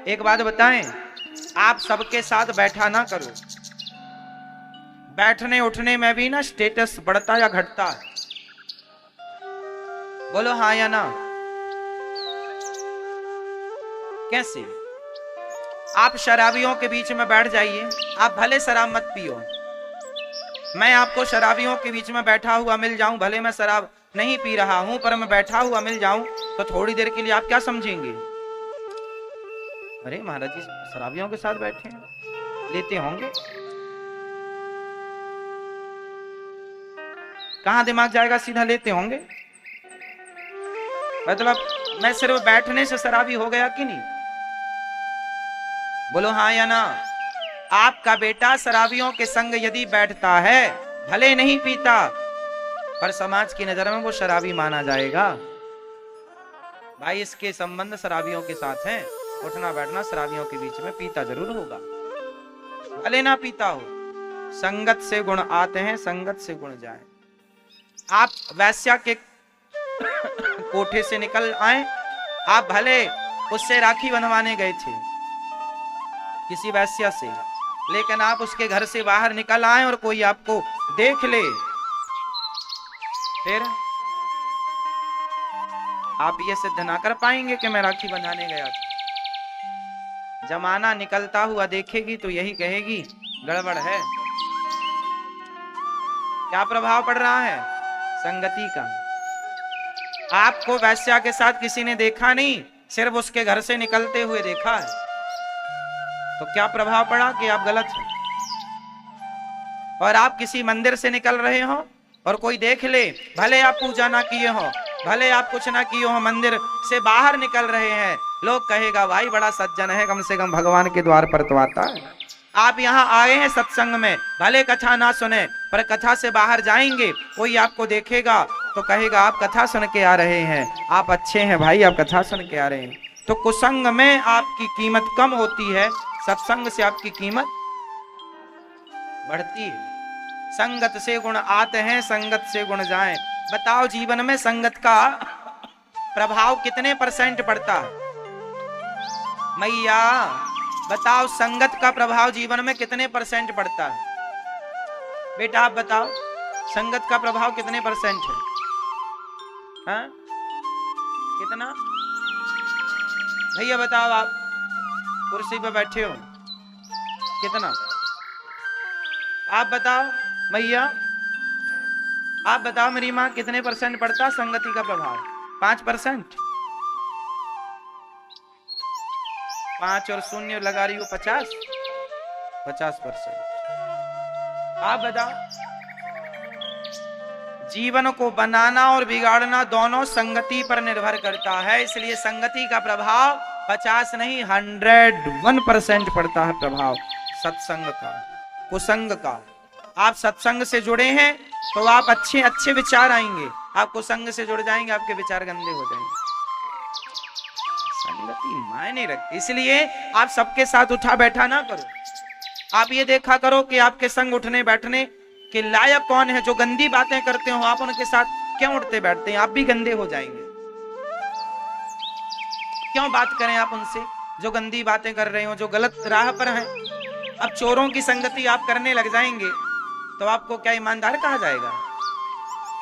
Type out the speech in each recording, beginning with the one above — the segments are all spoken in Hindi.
एक बात बताएं, आप सबके साथ बैठा ना करो। बैठने उठने में भी ना स्टेटस बढ़ता या घटता है? बोलो हाँ या ना। कैसे? आप शराबियों के बीच में बैठ जाइए, आप भले शराब मत पियो, मैं आपको शराबियों के बीच में बैठा हुआ मिल जाऊं, भले मैं शराब नहीं पी रहा हूं पर मैं बैठा हुआ मिल जाऊं, तो थोड़ी देर के लिए आप क्या समझेंगे? अरे महाराज जी शराबियों के साथ बैठे हैं, लेते होंगे। कहां दिमाग जाएगा? सीधा लेते होंगे। मतलब मैं सिर्फ बैठने से शराबी हो गया कि नहीं? बोलो हाँ या ना। आपका बेटा शराबियों के संग यदि बैठता है, भले नहीं पीता, पर समाज की नजर में वो शराबी माना जाएगा। भाई इसके संबंध शराबियों के साथ हैं, उठना बैठना शराबियों के बीच में, पीता जरूर होगा, भले ना पीता हो। संगत से गुण आते हैं, संगत से गुण जाए। आप वैश्या के कोठे से निकल आए, आप भले उससे राखी बंधवाने गए थे किसी वैश्या से, लेकिन आप उसके घर से बाहर निकल आए और कोई आपको देख ले, फिर आप ये सिद्ध ना कर पाएंगे कि मैं राखी बंधाने गया था। जमाना निकलता हुआ देखेगी तो यही कहेगी गड़बड़ है। क्या प्रभाव पड़ रहा है? संगति का। आपको वैश्या के साथ किसी ने देखा नहीं, सिर्फ उसके घर से निकलते हुए देखा है, तो क्या प्रभाव पड़ा कि आप गलत हैं। और आप किसी मंदिर से निकल रहे हो और कोई देख ले, भले आप पूजा ना किए हो, भले आप कुछ ना किए हो, मंदिर से बाहर निकल रहे हैं, लोग कहेगा भाई बड़ा सज्जन है, कम से कम भगवान के द्वार पर तो आता है। आप यहाँ आए हैं सत्संग में, भले कथा ना सुने, पर कथा से बाहर जाएंगे, कोई आपको देखेगा तो कहेगा आप कथा सुन के आ रहे हैं, आप अच्छे हैं भाई, आप कथा सुन के आ रहे हैं। तो कुसंग में आपकी कीमत कम होती है, सत्संग से आपकी कीमत बढ़ती है। संगत से गुण आते हैं, संगत से गुण जाएं। बताओ जीवन में संगत का प्रभाव कितने परसेंट पड़ता है? मैया बताओ संगत का प्रभाव जीवन में कितने परसेंट पड़ता है? बेटा आप बताओ संगत का प्रभाव कितने परसेंट है? हाँ? कितना? भैया बताओ, आप कुर्सी पे बैठे हो, कितना? आप बताओ भैया, आप बताओ मेरी माँ, कितने परसेंट पड़ता संगति का प्रभाव? 5%? 5 और 0 लगा रही हो 50%। आप बताओ। जीवन को बनाना और बिगाड़ना दोनों संगति पर निर्भर करता है, इसलिए संगति का प्रभाव 50 नहीं 101% पड़ता है प्रभाव सत्संग का, कुसंग का। आप सत्संग से जुड़े हैं तो आप अच्छे अच्छे विचार आएंगे, आप कुसंग से जुड़ जाएंगे आपके विचार गंदे हो जाएंगे। संगति मायने रखती, इसलिए आप सबके साथ उठा बैठा ना करो। आप ये देखा करो कि आपके संग उठने बैठने के लायक कौन है। जो गंदी बातें करते हो आप उनके साथ क्यों उठते बैठते हैं? आप भी गंदे हो जाएंगे। क्यों बात करें आप उनसे जो गंदी बातें कर रहे हो, जो गलत राह पर हैं? अब चोरों की संगति आप करने लग जाएंगे तो आपको क्या ईमानदार कहा जाएगा?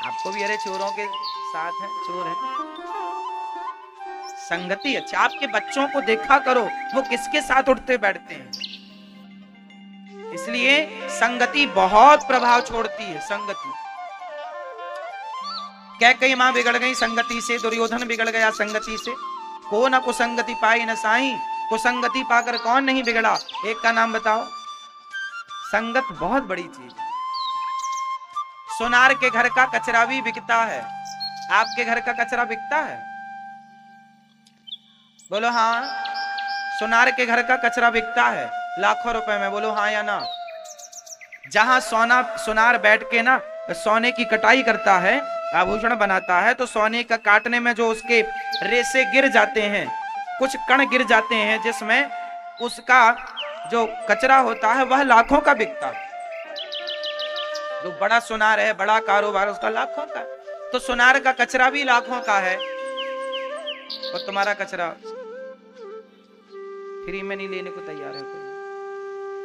आपको भी अरे चोरों के साथ है, चोर है। संगति अच्छा। आपके बच्चों को देखा करो वो किसके साथ उठते बैठते हैं। इसलिए संगति बहुत प्रभाव छोड़ती है। संगति कैकेयी मां बिगड़ गई संगति से, दुर्योधन बिगड़ गया संगति से। को न कुसंगति पाई न साई, कुसंगति पाकर कौन नहीं बिगड़ा? एक का नाम बताओ। संगत बहुत बड़ी चीज है। सोनार के घर का कचरा भी बिकता है, आपके घर का कचरा बिकता है? बोलो हाँ। सोनार के घर का कचरा बिकता है लाखों रुपए में, बोलो हाँ या ना। जहां सोनार बैठ के ना सोने की कटाई करता है, आभूषण बनाता है, तो सोने का काटने में जो उसके रेसे गिर जाते हैं, कुछ कण गिर जाते हैं, जिसमें उसका जो कचरा होता है वह लाखों का बिकता है। जो बड़ा सुनार है, बड़ा कारोबार, उसका लाखों का। तो सुनार का कचरा भी लाखों का है और तुम्हारा कचरा फ्री में नहीं लेने को तैयार है कोई।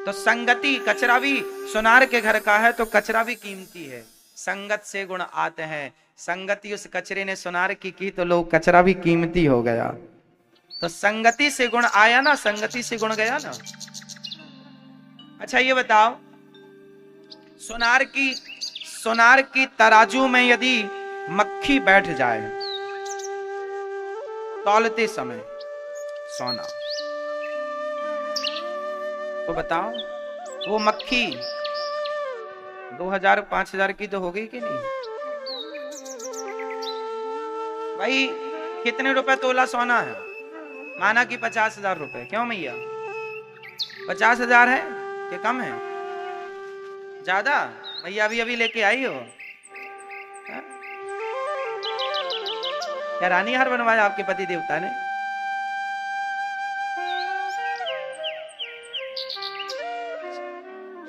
तो संगति, कचरा भी सोनार के घर का है तो कचरा भी कीमती है। संगत से गुण आते हैं, संगति उस कचरे ने सोनार की तो लोग कचरा भी कीमती हो गया। तो संगति से गुण आया ना, संगति से गुण गया ना। अच्छा ये बताओ, सोनार की तराजू में यदि मक्खी बैठ जाए तौलते समय सोना, तो बताओ वो मक्खी 2000-5000 की तो हो गई कि नहीं भाई? कितने रुपए तोला सोना है? माना कि 50,000 रुपए। क्यों मैया 50,000 है कि कम है? ज्यादा? मैया अभी लेके आई हो हा? क्या रानी हार बनवाया आपके पति देवता ने?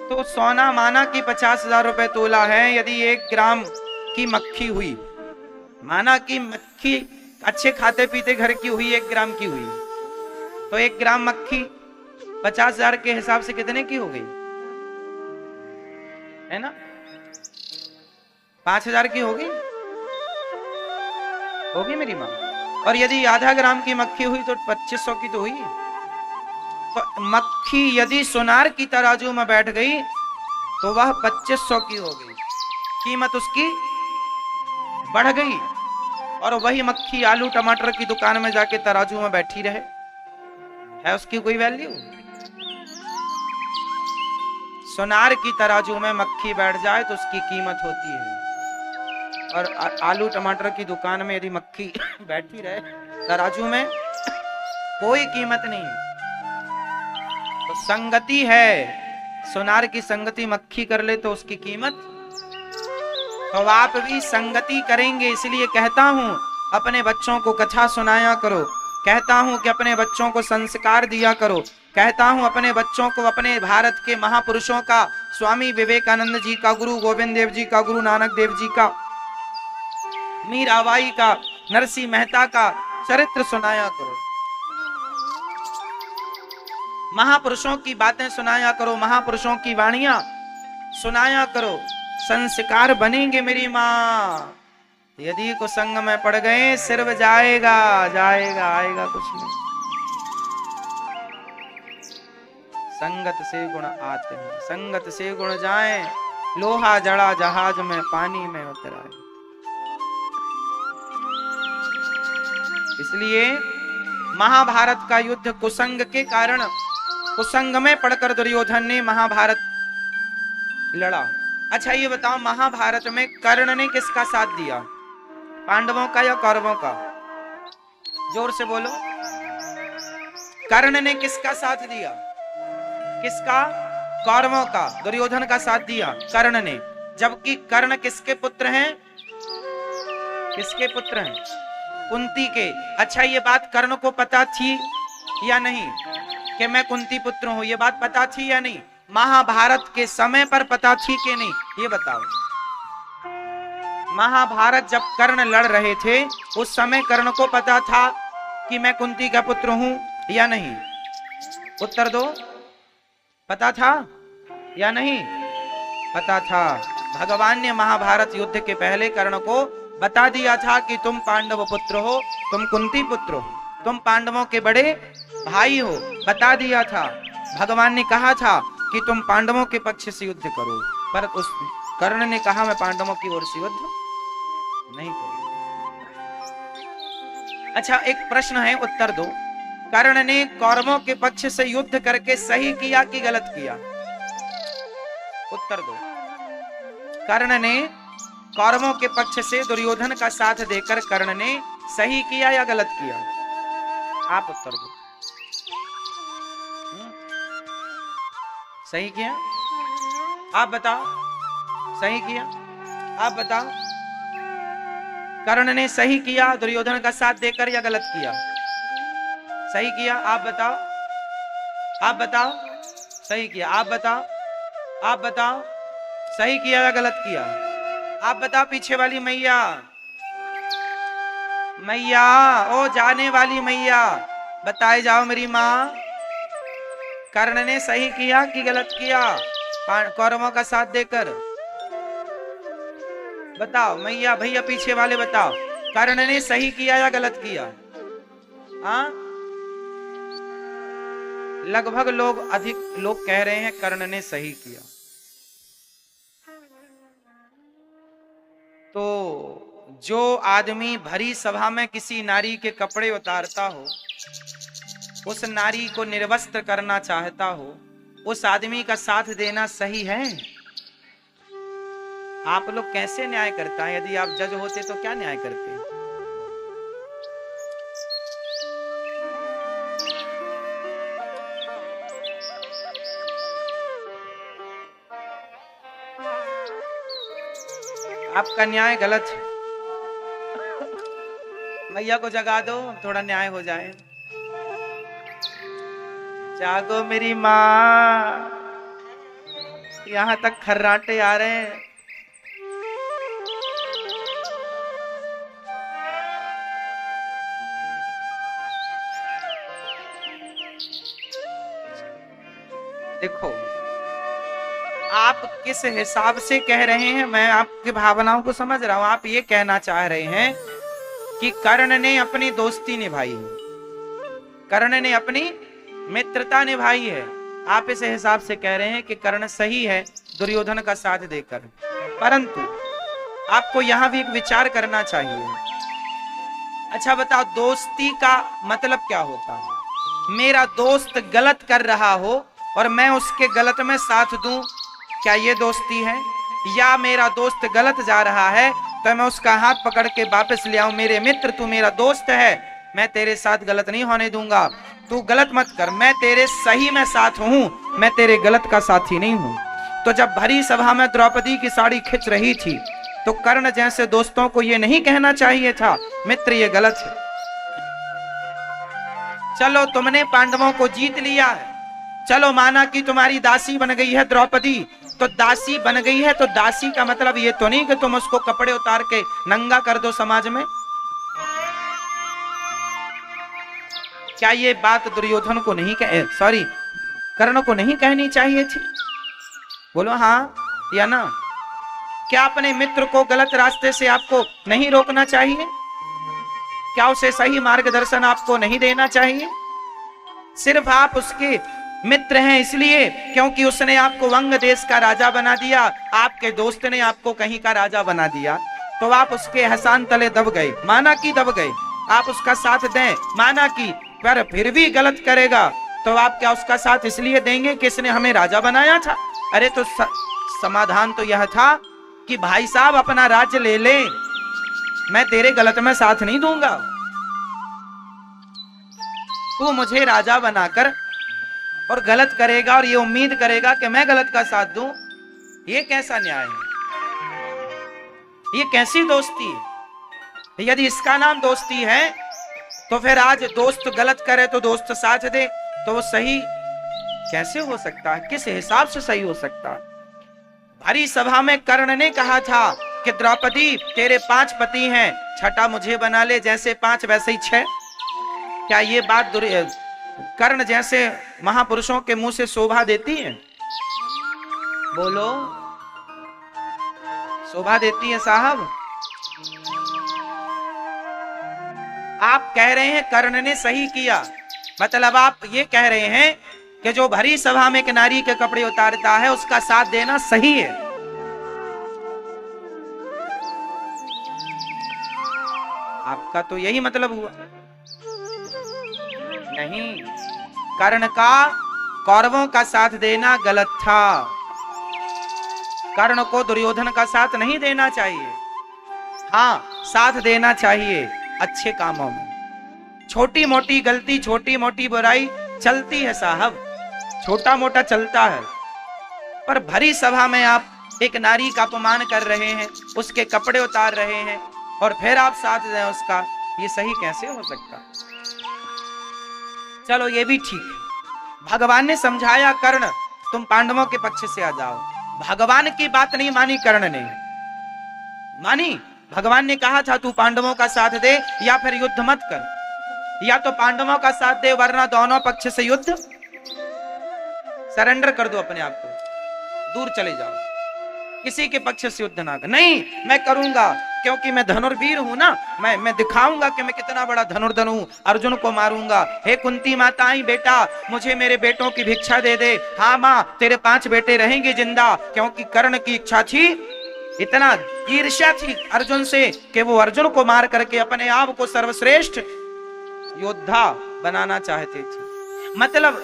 तो सोना माना कि 50,000 रुपए तोला है। यदि 1 ग्राम की मक्खी हुई, माना कि मक्खी अच्छे खाते पीते घर की हुई, 1 ग्राम की हुई, तो 1 ग्राम मक्खी 50,000 के हिसाब से कितने की हो गई है ना? 5,000 की होगी मेरी माँ। और यदि आधा ग्राम की मक्खी हुई तो 2500 की तो हुई। तो मक्खी यदि सोनार की तराजू में बैठ गई तो वह 2500 की हो गई, कीमत उसकी बढ़ गई। और वही मक्खी आलू टमाटर की दुकान में जाके तराजू में बैठी रहे, है उसकी कोई वैल्यू? सोनार की तराजू में मक्खी बैठ जाए तो उसकी कीमत होती है। और आलू टमाटर की दुकान में यदि मक्खी बैठी रहे तराजू में, कोई कीमत नहीं। तो संगति है, सोनार की संगति मक्खी कर ले तो उसकी कीमत। तो आप भी संगति करेंगे, इसलिए कहता हूं अपने बच्चों को कथा सुनाया करो, कहता हूं कि अपने बच्चों को संस्कार दिया करो, कहता हूं अपने बच्चों को अपने भारत के महापुरुषों का, स्वामी विवेकानंद जी का, गुरु गोविंद देव जी का, गुरु नानक देव जी का, मीराबाई का, नरसिंह मेहता का चरित्र सुनाया करो, महापुरुषों की बातें सुनाया करो, महापुरुषों की वाणियां सुनाया करो। संस्कार बनेंगे मेरी माँ। यदि कुसंग में पड़ गए सिर्फ जाएगा आएगा कुछ नहीं। संगत से गुण आते हैं, संगत से गुण जाए, लोहा जड़ा जहाज में पानी में उतराए। इसलिए महाभारत का युद्ध कुसंग के कारण, कुसंग में पड़कर दुर्योधन ने महाभारत लड़ा। अच्छा ये बताओ, महाभारत में कर्ण ने किसका साथ दिया? पांडवों का या कौरवों का? जोर से बोलो। कर्ण ने किसका साथ दिया? किसका? कौरवों का। दुर्योधन का साथ दिया कर्ण ने। जबकि कर्ण किसके पुत्र हैं? किसके पुत्र हैं? कुंती के। अच्छा ये बात कर्ण को पता थी या नहीं कि मैं कुंती पुत्र हूं? ये बात पता थी या नहीं? महाभारत के समय पर पता थी कि नहीं, ये बताओ। महाभारत जब कर्ण लड़ रहे थे उस समय कर्ण को पता था कि मैं कुंती का पुत्र हूं या नहीं? उत्तर दो। पता था या नहीं? पता था। भगवान ने महाभारत युद्ध के पहले कर्ण को बता दिया था कि तुम पांडव पुत्र हो, तुम कुंती पुत्र हो, तुम पांडवों के बड़े भाई हो। बता दिया था। भगवान ने कहा था कि तुम पांडवों के पक्ष से युद्ध करो, पर उस कर्ण ने कहा मैं पांडवों की ओर से युद्ध नहीं करूंगा। अच्छा एक प्रश्न है, उत्तर दो। कर्ण ने कौरवों के पक्ष से युद्ध करके सही किया कि गलत किया? उत्तर दो। कर्ण ने कौरवों के पक्ष से दुर्योधन का साथ देकर कर्ण ने सही किया या गलत किया? आप उत्तर दो। सही किया? आप बताओ। सही किया? आप बताओ। कर्ण ने सही किया दुर्योधन का साथ देकर या गलत किया? सही किया। आप बताओ। आप बताओ। सही किया। आप बताओ। आप बताओ। सही किया या गलत किया? आप बताओ। पीछे वाली मैया, मैया ओ जाने वाली मैया, बताए जाओ मेरी माँ, कर्ण ने सही किया कि गलत किया कौरवों का साथ देकर? बताओ मैया, भैया पीछे वाले बताओ, कर्ण ने सही किया या गलत किया? हाँ, लगभग लोग, अधिक लोग कह रहे हैं कर्ण ने सही किया। तो जो आदमी भरी सभा में किसी नारी के कपड़े उतारता हो, उस नारी को निर्वस्त्र करना चाहता हो, उस आदमी का साथ देना सही है? आप लोग कैसे न्याय करता है? यदि आप जज होते तो क्या न्याय करते? आपका न्याय गलत है। मैया को जगा दो, थोड़ा न्याय हो जाए। जागो मेरी माँ, यहां तक खर्राटे आ रहे हैं। देखो आप किस हिसाब से कह रहे हैं, मैं आपकी भावनाओं को समझ रहा हूं। आप ये कहना चाह रहे हैं कि कर्ण ने अपनी दोस्ती निभाई है, कर्ण ने अपनी मित्रता निभाई है। आप इस हिसाब से कह रहे हैं कि कर्ण सही है दुर्योधन का साथ देकर, परंतु आपको यहां भी एक विचार करना चाहिए। अच्छा बताओ, दोस्ती का मतलब क्या होता है? मेरा दोस्त गलत कर रहा हो और मैं उसके गलत में साथ दूं, क्या ये दोस्ती है? या मेरा दोस्त गलत जा रहा है तो मैं उसका हाथ पकड़ के वापस ले आऊं, मेरे मित्र तू मेरा दोस्त है, मैं तेरे साथ गलत नहीं होने दूंगा, तू गलत मत कर, मैं तेरे सही में साथ हूं, मैं तेरे गलत का साथी नहीं हूं। तो जब भरी सभा में द्रौपदी की साड़ी खिंच रही थी तो कर्ण जैसे दोस्तों को ये नहीं कहना चाहिए था मित्र ये गलत है। चलो तुमने पांडवों को जीत लिया है, चलो माना कि तुम्हारी दासी बन गई है द्रौपदी, तो दासी बन गई है तो दासी का मतलब ये तो नहीं कि तुम उसको कपड़े उतार के नंगा कर दो समाज में। क्या ये बात दुर्योधन को नहीं सॉरी कर्ण को नहीं कहनी चाहिए थी? बोलो हाँ या ना? क्या अपने मित्र को गलत रास्ते से आपको नहीं रोकना चाहिए? क्या उसे सही मार्गदर्शन आपको नहीं देना चाहिए? सिर्फ आप उसके मित्र हैं इसलिए क्योंकि उसने आपको वंग देश का राजा बना दिया, आपके दोस्त ने आपको कहीं का राजा बना दिया, तो आप उसके एहसान तले दब गए, माना कि दब गए, आप उसका साथ दें, माना कि पर फिर भी गलत करेगा तो आप क्या उसका साथ इसलिए देंगे कि इसने हमें राजा बनाया था? अरे तो समाधान तो यह था कि भाई साहब अपना राज्य ले ले, मैं तेरे गलत में साथ नहीं दूंगा, तू मुझे राजा बनाकर और गलत करेगा और ये उम्मीद करेगा कि मैं गलत का साथ दूं, ये कैसा न्याय है? ये कैसी दोस्ती है? यदि इसका नाम दोस्ती है तो फिर आज दोस्त गलत करे तो दोस्त साथ दे, तो वो सही कैसे हो सकता है? किस हिसाब से सही हो सकता है? भरी सभा में कर्ण ने कहा था कि द्रौपदी तेरे 5 पति हैं, छठा मुझे बना ले, जैसे 5 वैसे ही 6। क्या ये बात कर्ण जैसे महापुरुषों के मुंह से शोभा देती है? बोलो, शोभा देती है साहब? आप कह रहे हैं कर्ण ने सही किया, मतलब आप ये कह रहे हैं कि जो भरी सभा में एक नारी के कपड़े उतारता है उसका साथ देना सही है। आपका तो यही मतलब हुआ। नहीं, कर्ण का कौरवों का साथ देना गलत था, कर्ण को दुर्योधन का साथ नहीं देना चाहिए। हाँ, साथ देना चाहिए अच्छे कामों में। छोटी मोटी गलती, छोटी मोटी बुराई चलती है साहब, छोटा मोटा चलता है, पर भरी सभा में आप एक नारी का अपमान कर रहे हैं, उसके कपड़े उतार रहे हैं और फिर आप साथ दें उसका, ये सही कैसे हो सकता? चलो ये भी ठीक है, भगवान ने समझाया कर्ण तुम पांडवों के पक्ष से आ जाओ। भगवान की बात नहीं मानी कर्ण ने, मानी? भगवान ने कहा था तू पांडवों का साथ दे या फिर युद्ध मत कर, या तो पांडवों का साथ दे वरना दोनों पक्ष से युद्ध सरेंडर कर दो अपने आप को, दूर चले जाओ, किसी के पक्ष से युद्ध ना कर। नहीं, मैं करूंगा क्योंकि मैं धनुर्वीर हूं ना, मैं दिखाऊंगा कि मैं कितना बड़ा धनुर्धर हूं, अर्जुन को मारूंगा। हे कुंती माता, आई बेटा मुझे मेरे बेटों की भिक्षा दे दे। हाँ माँ, तेरे 5 बेटे रहेंगे जिंदा, क्योंकि कर्ण की इच्छा थी, इतना ईर्ष्या थी अर्जुन से कि वो अर्जुन को मार करके अपने आप को सर्वश्रेष्ठ योद्धा बनाना चाहते थे। मतलब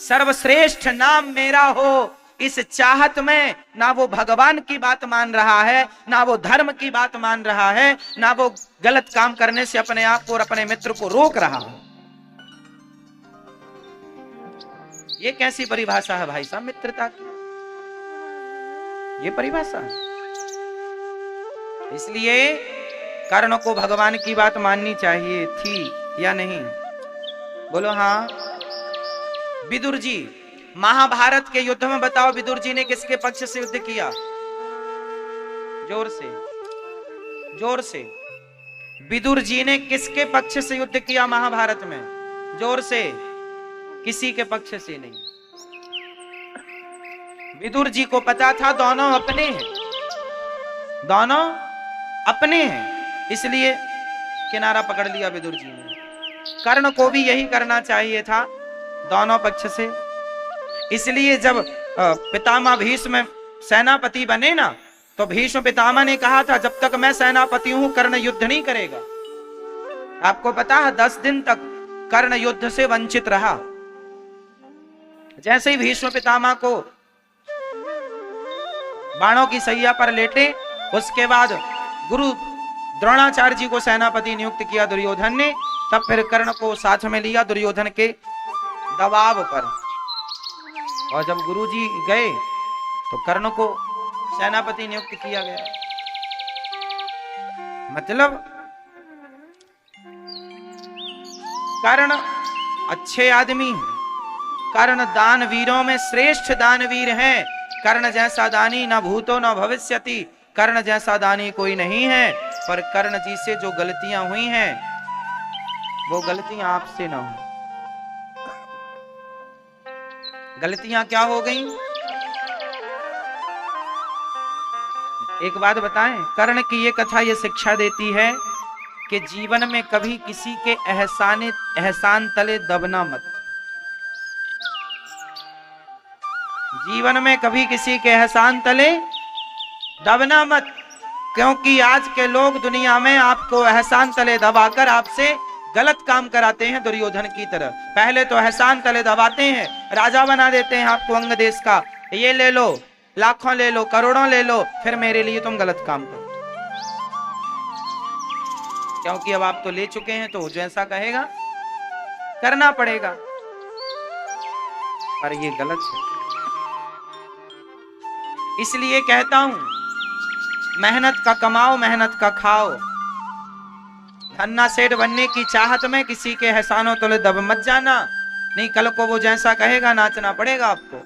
सर्वश्रेष्ठ नाम मेरा हो, इस चाहत में ना वो भगवान की बात मान रहा है, ना वो धर्म की बात मान रहा है, ना वो गलत काम करने से अपने आप को और अपने मित्र को रोक रहा है। ये कैसी परिभाषा है भाई साहब मित्रता की? ये परिभाषा है। इसलिए कर्ण को भगवान की बात माननी चाहिए थी या नहीं? बोलो हाँ। विदुर जी, महाभारत के युद्ध में बताओ विदुर जी ने किसके पक्ष से युद्ध किया? जोर से, जोर से। विदुर जी ने किसके पक्ष से युद्ध किया महाभारत में? जोर से। किसी के पक्ष से नहीं। विदुर जी को पता था दोनों अपने हैं, दोनों अपने हैं, इसलिए किनारा पकड़ लिया विदुर जी ने। कर्ण को भी यही करना चाहिए था, दोनों पक्ष से। इसलिए जब पितामह भीष्म सेनापति बने ना, तो भीष्म पितामह ने कहा था जब तक मैं सेनापति हूं कर्ण युद्ध नहीं करेगा। आपको पता है 10 दिन तक कर्ण युद्ध से वंचित रहा। जैसे ही भीष्म पितामह को बाणों की सैया पर लेटे, उसके बाद गुरु द्रोणाचार्य जी को सेनापति नियुक्त किया दुर्योधन ने, तब फिर कर्ण को साथ में लिया दुर्योधन के दबाव पर। और जब गुरुजी गए तो कर्ण को सेनापति नियुक्त किया गया। मतलब कर्ण अच्छे आदमी हैं, कर्ण दानवीरों में श्रेष्ठ दानवीर हैं। कर्ण जैसा दानी न भूतो न भविष्यति, कर्ण जैसा दानी कोई नहीं है। पर कर्ण जी से जो गलतियां हुई हैं वो गलतियां आपसे ना हो। गलतियां क्या हो गई? एक बात बताएं, कर्ण की ये कथा ये शिक्षा देती है कि जीवन में कभी किसी के एहसान तले दबना मत। जीवन में कभी किसी के एहसान तले दबना मत, क्योंकि आज के लोग दुनिया में आपको एहसान तले दबाकर आपसे गलत काम कराते हैं। दुर्योधन की तरह पहले तो एहसान तले दबाते हैं, राजा बना देते हैं आपको अंग देश का, ये ले लो, लाखों ले लो, करोड़ों ले लो, फिर मेरे लिए तुम गलत काम करो। क्योंकि अब आप तो ले चुके हैं, तो जैसा कहेगा करना पड़ेगा। पर ये गलत है। इसलिए कहता हूं, मेहनत का कमाओ, मेहनत का खाओ। धन्ना सेठ बनने की चाहत में किसी के एहसानों तले दब मत जाना, नहीं कल को वो जैसा कहेगा नाचना पड़ेगा आपको।